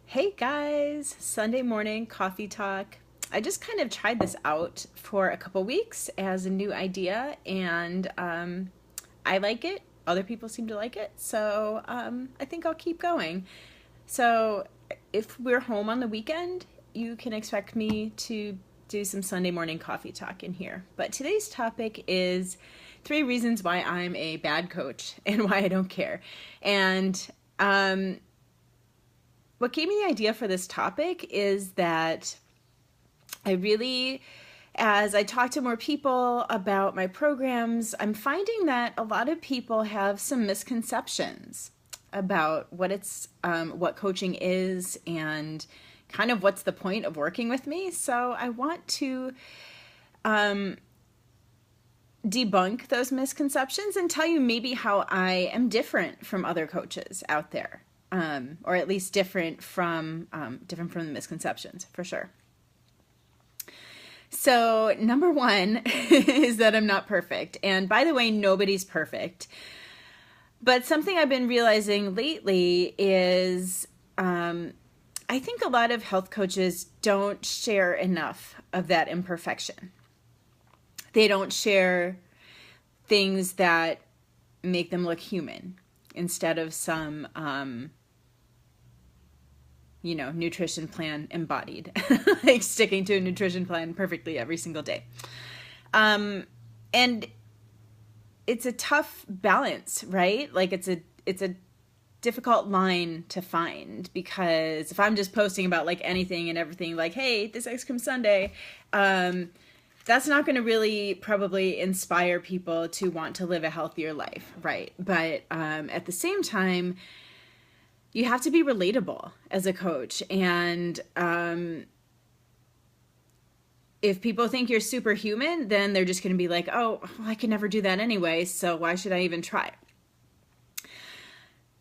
Hey guys, Sunday morning coffee talk. I just kind of tried this out for a couple weeks as a new idea, and I like it. Other people seem to like it, so I think I'll keep going. So, if we're home on the weekend, you can expect me to do some Sunday morning coffee talk in here. But today's topic is 3 reasons why I'm a bad coach and why I don't care. And what gave me the idea for this topic is that I really, as I talk to more people about my programs, I'm finding that a lot of people have some misconceptions about what coaching is and kind of what's the point of working with me. So I want to debunk those misconceptions and tell you maybe how I am different from other coaches out there, or at least different from the misconceptions for sure. So number one is that I'm not perfect, and by the way, nobody's perfect. But something I've been realizing lately is I think a lot of health coaches don't share enough of that imperfection. They don't share things that make them look human instead of some, nutrition plan embodied, like sticking to a nutrition plan perfectly every single day. And it's a tough balance, right? Like it's a difficult line to find, because if I'm just posting about like anything and everything, like, hey, this ice cream sundae, that's not going to really probably inspire people to want to live a healthier life, right? But at the same time, you have to be relatable as a coach. And if people think you're superhuman, then they're just going to be like, oh, well, I can never do that anyway, so why should I even try?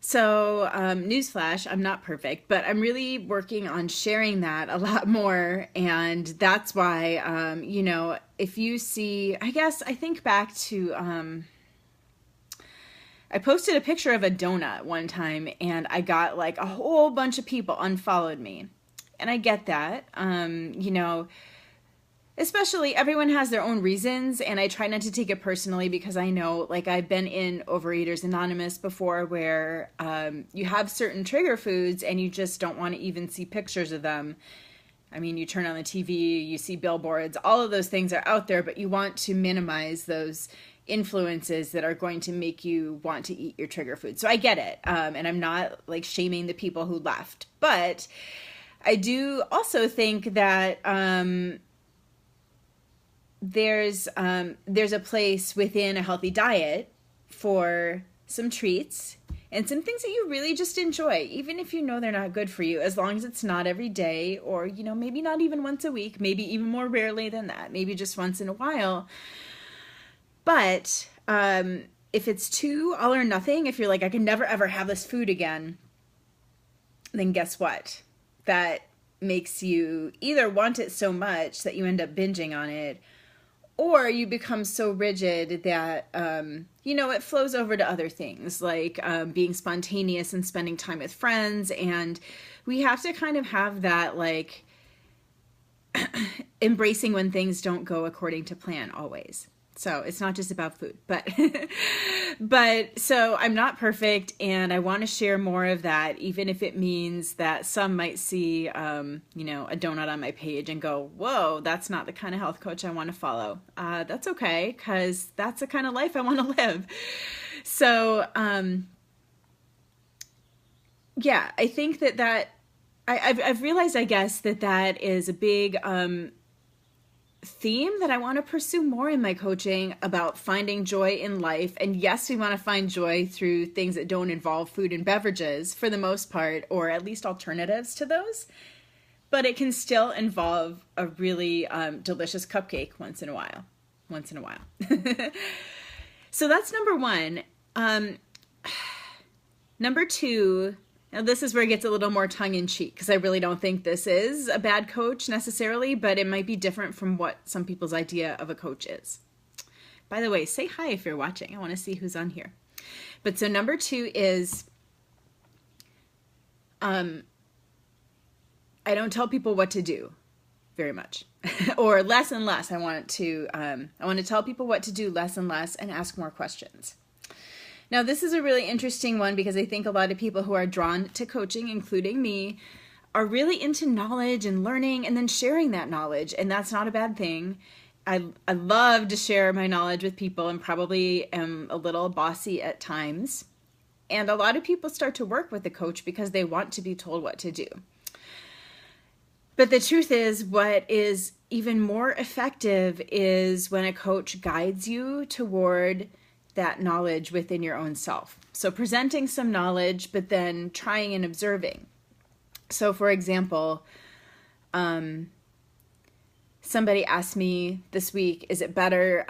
So, newsflash, I'm not perfect, but I'm really working on sharing that a lot more. And that's why, if you see, I think back to, I posted a picture of a donut one time and I got like a whole bunch of people unfollowed me. And I get that, especially everyone has their own reasons, and I try not to take it personally, because I know, like, I've been in Overeaters Anonymous before, where you have certain trigger foods and you just don't want to even see pictures of them. I mean, you turn on the TV, you see billboards, all of those things are out there, but you want to minimize those influences that are going to make you want to eat your trigger food. So I get it, and I'm not like shaming the people who left, but I do also think that there's a place within a healthy diet for some treats and some things that you really just enjoy, even if you know they're not good for you, as long as it's not every day, or, maybe not even once a week, maybe even more rarely than that, maybe just once in a while. But if it's too all or nothing, if you're like, I can never ever have this food again, then guess what? That makes you either want it so much that you end up binging on it, or you become so rigid that, it flows over to other things, like being spontaneous and spending time with friends. And we have to kind of have that, like, embracing when things don't go according to plan always. So it's not just about food, but so I'm not perfect, and I want to share more of that, even if it means that some might see, a donut on my page and go, whoa, that's not the kind of health coach I want to follow. That's okay, because that's the kind of life I want to live. So, yeah, I think that I've realized, I guess, that is a big, theme that I want to pursue more in my coaching, about finding joy in life. And yes, we want to find joy through things that don't involve food and beverages for the most part, or at least alternatives to those. But it can still involve a really delicious cupcake once in a while. So that's number one. Number two, now this is where it gets a little more tongue-in-cheek, because I really don't think this is a bad coach necessarily, but it might be different from what some people's idea of a coach is. By the way, say hi if you're watching. I want to see who's on here. But so number two is I don't tell people what to do very much, or less and less. I want to tell people what to do less and less and ask more questions. Now, this is a really interesting one because I think a lot of people who are drawn to coaching, including me, are really into knowledge and learning and then sharing that knowledge. And that's not a bad thing. I love to share my knowledge with people and probably am a little bossy at times. And a lot of people start to work with a coach because they want to be told what to do. But the truth is, what is even more effective is when a coach guides you toward that knowledge within your own self. So presenting some knowledge, but then trying and observing. So for example, somebody asked me this week, is it better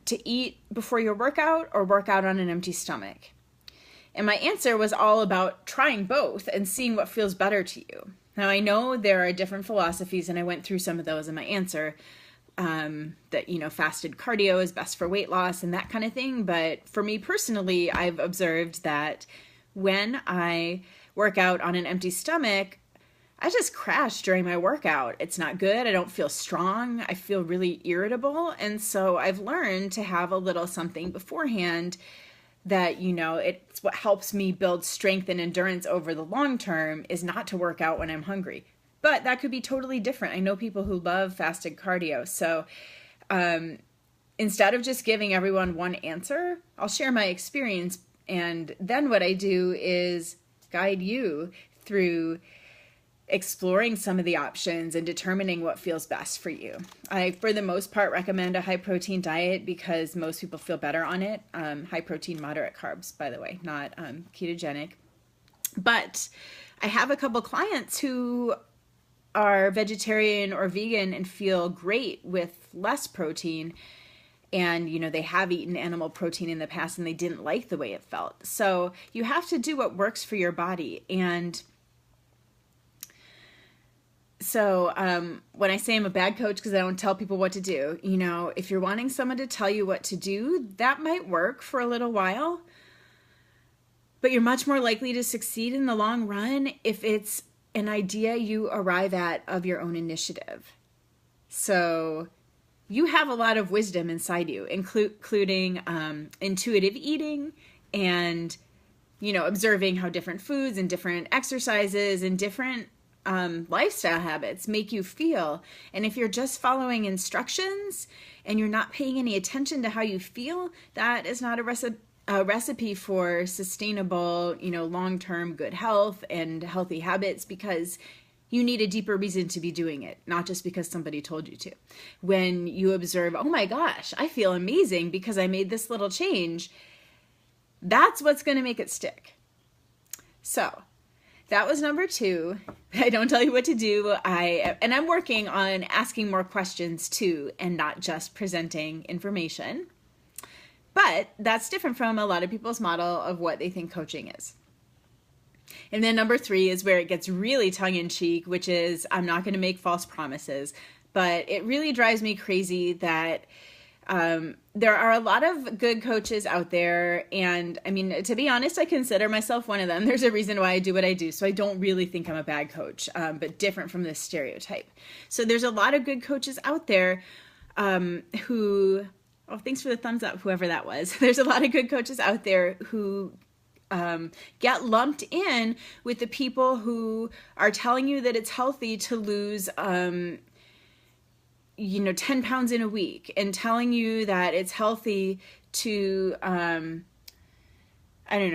to eat before your workout or work out on an empty stomach? And my answer was all about trying both and seeing what feels better to you. Now, I know there are different philosophies, and I went through some of those in my answer, that, fasted cardio is best for weight loss and that kind of thing. But for me personally, I've observed that when I work out on an empty stomach, I just crash during my workout. It's not good. I don't feel strong. I feel really irritable. And so I've learned to have a little something beforehand that, it's what helps me build strength and endurance over the long term is not to work out when I'm hungry. But that could be totally different. I know people who love fasted cardio. So instead of just giving everyone one answer, I'll share my experience. And then what I do is guide you through exploring some of the options and determining what feels best for you. I, for the most part, recommend a high protein diet because most people feel better on it. High protein, moderate carbs, by the way, not ketogenic. But I have a couple clients who are vegetarian or vegan and feel great with less protein. And, they have eaten animal protein in the past and they didn't like the way it felt. So you have to do what works for your body. And so when I say I'm a bad coach because I don't tell people what to do, if you're wanting someone to tell you what to do, that might work for a little while. But you're much more likely to succeed in the long run if it's an idea you arrive at of your own initiative. So you have a lot of wisdom inside you, including intuitive eating and, observing how different foods and different exercises and different lifestyle habits make you feel. And if you're just following instructions and you're not paying any attention to how you feel, that is not a recipe for sustainable, long-term good health and healthy habits, because you need a deeper reason to be doing it, not just because somebody told you to. When you observe, oh my gosh, I feel amazing because I made this little change, that's what's going to make it stick. So that was number 2. I don't tell you what to do. I'm working on asking more questions too, and not just presenting information. But that's different from a lot of people's model of what they think coaching is. And then number 3 is where it gets really tongue-in-cheek, which is I'm not going to make false promises. But it really drives me crazy that there are a lot of good coaches out there. And I mean, to be honest, I consider myself one of them. There's a reason why I do what I do. So I don't really think I'm a bad coach, but different from this stereotype. So there's a lot of good coaches out there who... Oh, thanks for the thumbs up, whoever that was. There's a lot of good coaches out there who get lumped in with the people who are telling you that it's healthy to lose, 10 pounds in a week, and telling you that it's healthy to,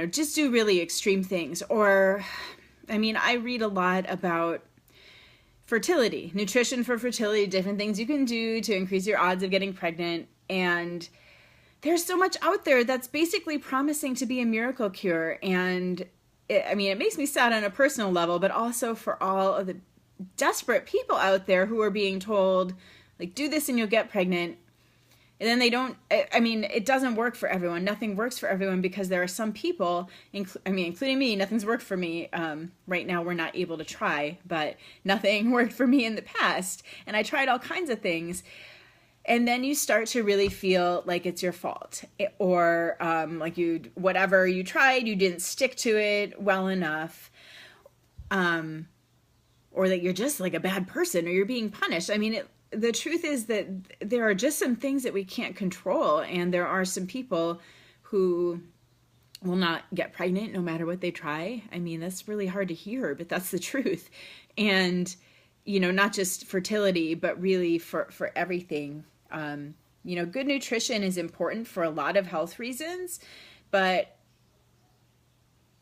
just do really extreme things. Or, I read a lot about fertility, nutrition for fertility, different things you can do to increase your odds of getting pregnant. And there's so much out there that's basically promising to be a miracle cure. And it makes me sad on a personal level, but also for all of the desperate people out there who are being told, like, do this and you'll get pregnant. And then they don't, it doesn't work for everyone. Nothing works for everyone because there are some people, including me, nothing's worked for me. Right now we're not able to try, but nothing worked for me in the past. And I tried all kinds of things. And then you start to really feel like it's your fault, or whatever you tried, you didn't stick to it well enough. or that you're just like a bad person or you're being punished. I mean, the truth is that there are just some things that we can't control, and there are some people who will not get pregnant no matter what they try. I mean, that's really hard to hear, but that's the truth. And, you know, not just fertility, but really for everything. You know, good nutrition is important for a lot of health reasons, but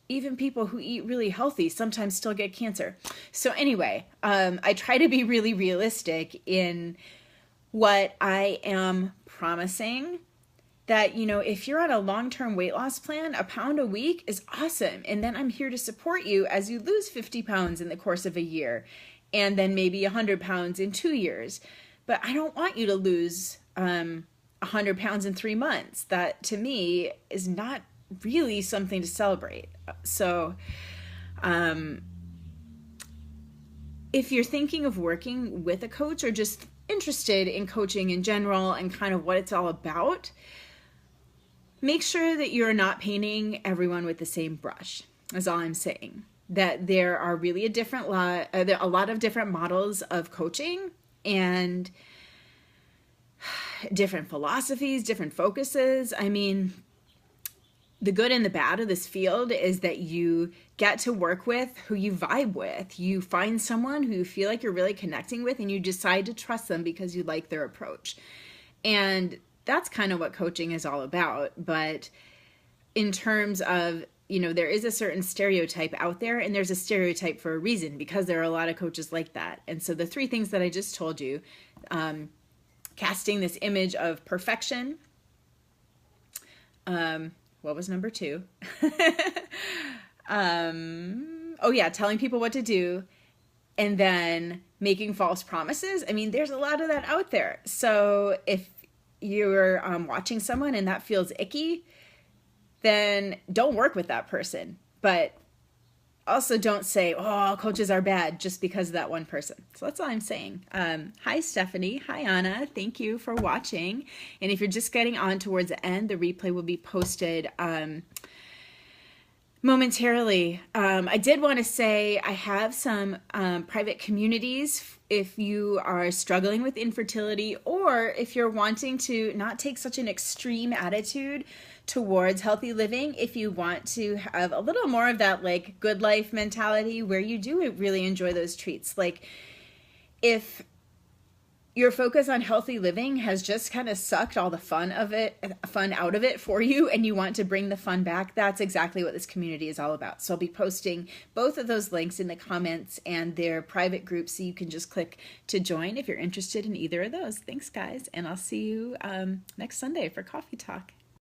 even people who eat really healthy sometimes still get cancer. So anyway, I try to be really realistic in what I am promising. That, you know, if you're on a long-term weight loss plan, a pound a week is awesome. And then I'm here to support you as you lose 50 pounds in the course of a year, and then maybe 100 pounds in 2 years. But I don't want you to lose 100 pounds in 3 months. That, to me, is not really something to celebrate. So if you're thinking of working with a coach or just interested in coaching in general and kind of what it's all about, make sure that you're not painting everyone with the same brush, is all I'm saying. That there are really a lot of different models of coaching and different philosophies, different focuses. I mean, the good and the bad of this field is that you get to work with who you vibe with. You find someone who you feel like you're really connecting with, and you decide to trust them because you like their approach. And that's kind of what coaching is all about. But in terms of, you know, there is a certain stereotype out there, and there's a stereotype for a reason, because there are a lot of coaches like that. And so the 3 things that I just told you, casting this image of perfection. What was number 2? Oh yeah, telling people what to do, and then making false promises. I mean, there's a lot of that out there. So if you're watching someone and that feels icky, then don't work with that person. But also don't say, oh, coaches are bad just because of that one person. So that's all I'm saying. Hi, Stephanie. Hi, Anna. Thank you for watching. And if you're just getting on towards the end, the replay will be posted momentarily. I did want to say I have some private communities if you are struggling with infertility, or if you're wanting to not take such an extreme attitude towards healthy living, if you want to have a little more of that like good life mentality where you do really enjoy those treats. Like if your focus on healthy living has just kind of sucked all the fun out of it for you, and you want to bring the fun back, that's exactly what this community is all about. So I'll be posting both of those links in the comments and their private groups, so you can just click to join if you're interested in either of those. Thanks, guys, and I'll see you next Sunday for Coffee Talk.